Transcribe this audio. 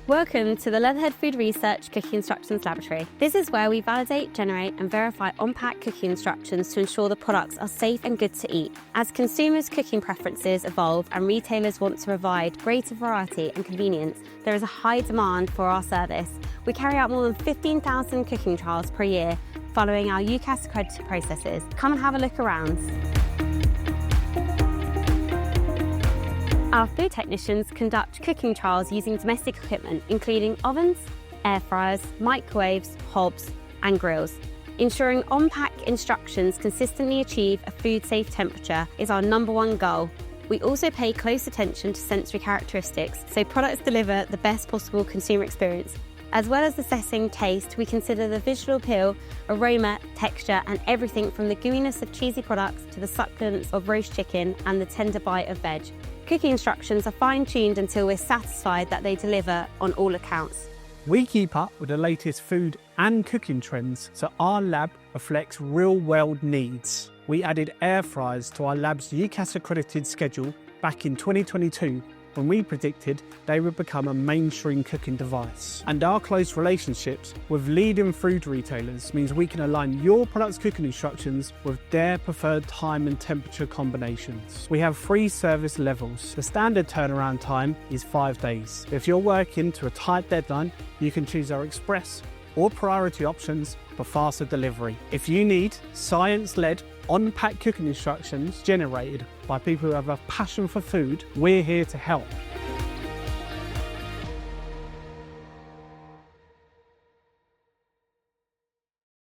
Welcome to the Leatherhead Food Research Cooking Instructions Laboratory. This is where we validate, generate and verify on-pack cooking instructions to ensure the products are safe and good to eat. As consumers' cooking preferences evolve and retailers want to provide greater variety and convenience, there is a high demand for our service. We carry out more than 15,000 cooking trials per year following our UKAS Accredited processes. Come and have a look around. Our food technicians conduct cooking trials using domestic equipment, including ovens, air fryers, microwaves, hobs, and grills. Ensuring on-pack instructions consistently achieve a food-safe temperature is our #1 goal. We also pay close attention to sensory characteristics, so products deliver the best possible consumer experience. As well as assessing taste, we consider the visual appeal, aroma, texture, and everything from the gooiness of cheesy products to the succulence of roast chicken and the tender bite of veg. Cooking instructions are fine-tuned until we're satisfied that they deliver on all accounts. We keep up with the latest food and cooking trends so our lab reflects real-world needs. We added air fryers to our lab's UKAS Accredited schedule back in 2022 when we predicted they would become a mainstream cooking device. And our close relationships with leading food retailers means we can align your product's cooking instructions with their preferred time and temperature combinations. We have 3 service levels. The standard turnaround time is 5 days. If you're working to a tight deadline, you can choose our express or priority options for faster delivery. If you need science-led on-pack cooking instructions generated by people who have a passion for food, we're here to help.